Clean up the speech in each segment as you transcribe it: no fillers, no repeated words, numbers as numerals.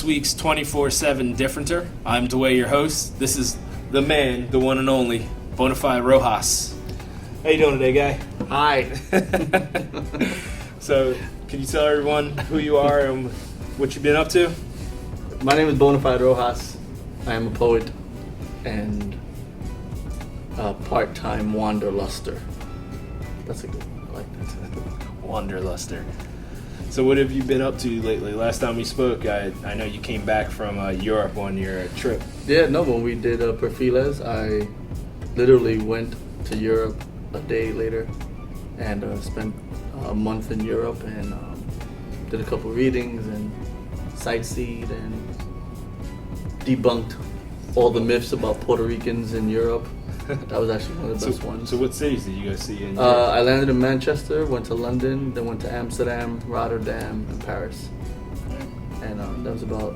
week's 24/7 Differenter. I'm Dway, your host. This is the man, the one and only, Bonafide Rojas. How you doing today, guy? Hi. So, can you tell everyone who you are and what you've been up to? My name is Bonafide Rojas. I am a poet and a part-time wanderluster. That's a good one. I like that. Wanderluster. So what have you been up to lately? Last time we spoke, I know you came back from Europe on your trip. Yeah, no, when we did Perfiles, I literally went to Europe a day later and spent a month in Europe and did a couple readings and sightseed and debunked all the myths about Puerto Ricans in Europe. That was actually one of the best ones. So what cities did you guys see in Europe? I landed in Manchester, went to London, then went to Amsterdam, Rotterdam, and Paris. And that was about,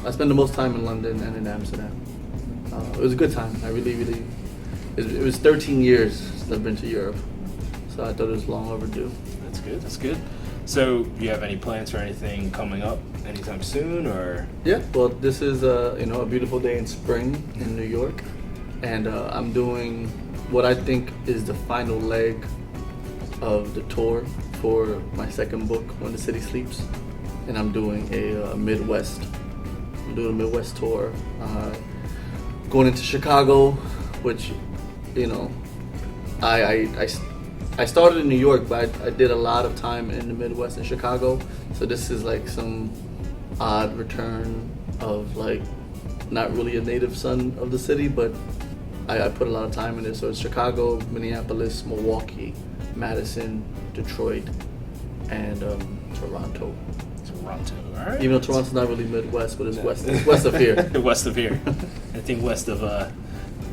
I spent the most time in London and in Amsterdam. It was a good time. It was 13 years since I've been to Europe. So I thought it was long overdue. That's good. So do you have any plans for anything coming up anytime soon, or? Yeah, well, this is a beautiful day in spring in New York. And I'm doing what I think is the final leg of the tour for my second book, When the City Sleeps. And I'm doing a Midwest tour, going into Chicago, which, I started in New York, but I did a lot of time in the Midwest in Chicago. So this is like some odd return of like not really a native son of the city, but I put a lot of time in it. So it's Chicago, Minneapolis, Milwaukee, Madison, Detroit, and Toronto. Toronto, all right. Even though Toronto's not really Midwest, but it's west of here. West of here. I think west of the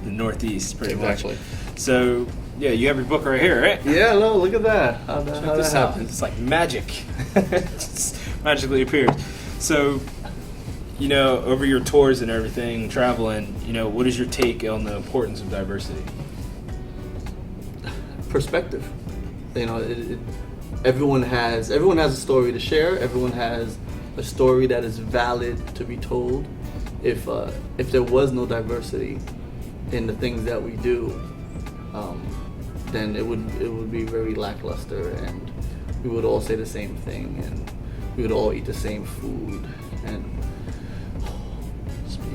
Northeast, pretty Exactly. much. So, yeah, you have your book right here, right? Yeah, no, look at that. How Check that this out. happened? It's like magic. It just magically appeared. So, over your tours and everything, traveling, what is your take on the importance of diversity? Perspective. Everyone has a story to share. Everyone has a story that is valid to be told. If there was no diversity in the things that we do, then it would be very lackluster, and we would all say the same thing, and we would all eat the same food, and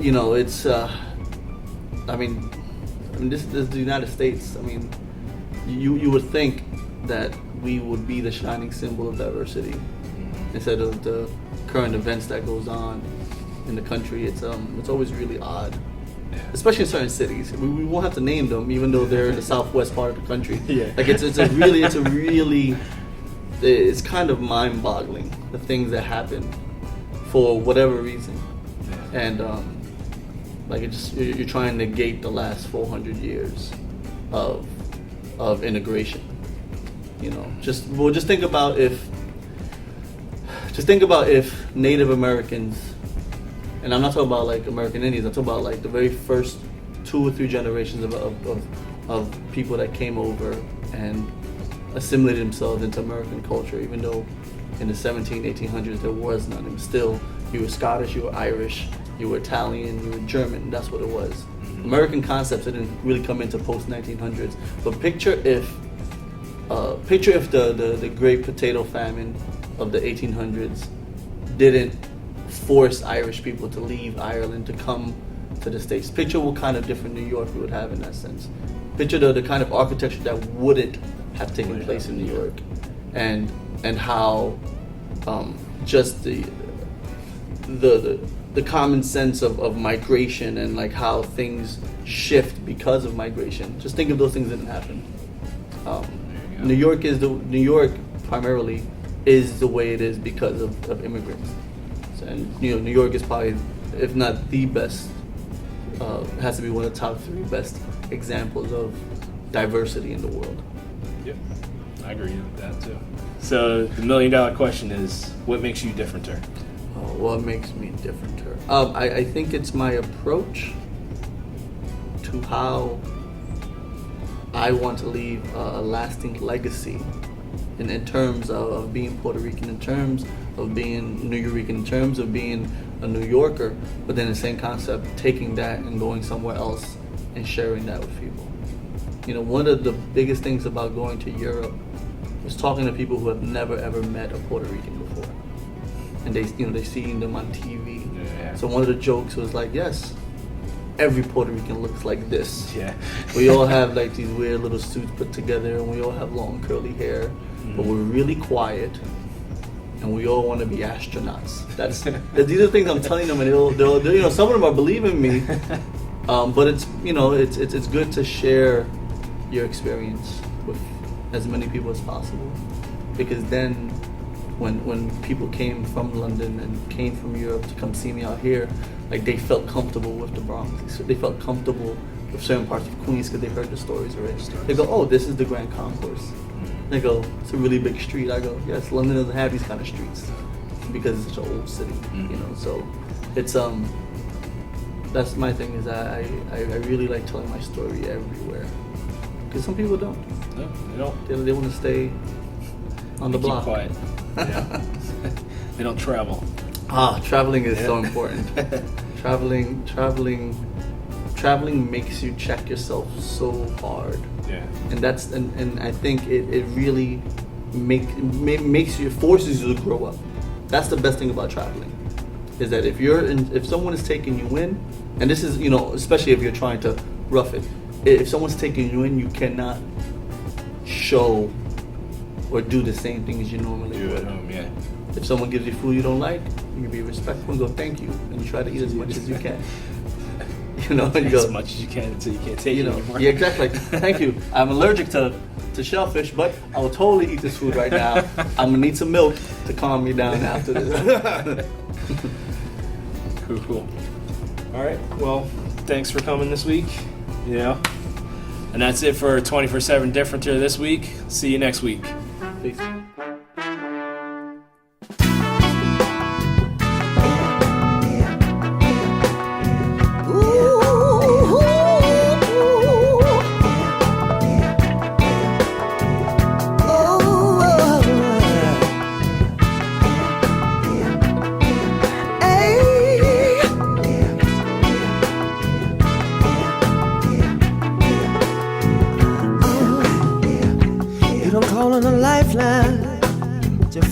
it's. This is the United States. You would think that we would be the shining symbol of diversity instead of the current events that goes on in the country. It's always really odd, especially in certain cities. We won't have to name them, even though they're in the southwest part of the country. Yeah. Like it's kind of mind-boggling, the things that happen for whatever reason, and you're trying to negate the last 400 years of integration. Just think about if Native Americans, and I'm not talking about like American Indians, I'm talking about like the very first 2 or 3 generations of people that came over and assimilated themselves into American culture, even though in the 1800s there was none. It was still, you were Scottish, you were Irish, you were Italian, you were German. That's what it was. American concepts didn't really come into post 1900s. But picture if the Great Potato Famine of the 1800s didn't force Irish people to leave Ireland to come to the States. Picture what kind of different New York we would have in that sense. Picture the kind of architecture that wouldn't have taken place in New York, and how just the common sense of migration and like how things shift because of migration. Just think if those things didn't happen. New York primarily is the way it is because of immigrants. And New York is probably, if not the best, has to be one of the top 3 best examples of diversity in the world. Yep, I agree with that too. So the $1 million question is, what makes you differenter? What makes me differenter? I think it's my approach to how I want to leave a lasting legacy in terms of being Puerto Rican, in terms of being New Yorican, in terms of being a New Yorker, but then the same concept, taking that and going somewhere else and sharing that with people. You know, one of the biggest things about going to Europe was talking to people who have never ever met a Puerto Rican before, and they seen them on TV. Yeah. So one of the jokes was like, yes, every Puerto Rican looks like this. Yeah. We all have like these weird little suits put together, and we all have long curly hair, but we're really quiet, and we all want to be astronauts. These are things I'm telling them, and they'll you know, some of them are believing me, but it's, you know, it's good to share your experience with as many people as possible, because then when people came from London and came from Europe to come see me out here, like, they felt comfortable with the Bronx. They felt comfortable with certain parts of Queens because they heard the stories already. They go, oh, this is the Grand Concourse. They go, it's a really big street. I go, yes, London doesn't have these kind of streets because it's such an old city, you know. So it's that's my thing, is I really like telling my story everywhere, because some people don't. No, they don't. They want to stay on the block. Keep quiet. Yeah. They don't travel. Traveling is so important. Traveling makes you check yourself so hard. Yeah. And I think it really forces you to grow up. That's the best thing about traveling, is that if someone is taking you in, and this is, you know, especially if you're trying to rough it, if someone's taking you in, you cannot show or do the same things you normally Do would. at home, yeah. If someone gives you food you don't like, you can be respectful and go thank you, and you try to eat as much as you can. You know, and you As go, much as you can until you can't take you it know, anymore. yeah, exactly. Thank you. I'm allergic to shellfish, but I will totally eat this food right now. I'm gonna need some milk to calm me down after this. Cool. All right. Well, thanks for coming this week. You know, and that's it for 24/7 Differenter this week. See you next week. Peace.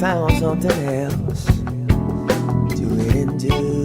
Found something else to it into.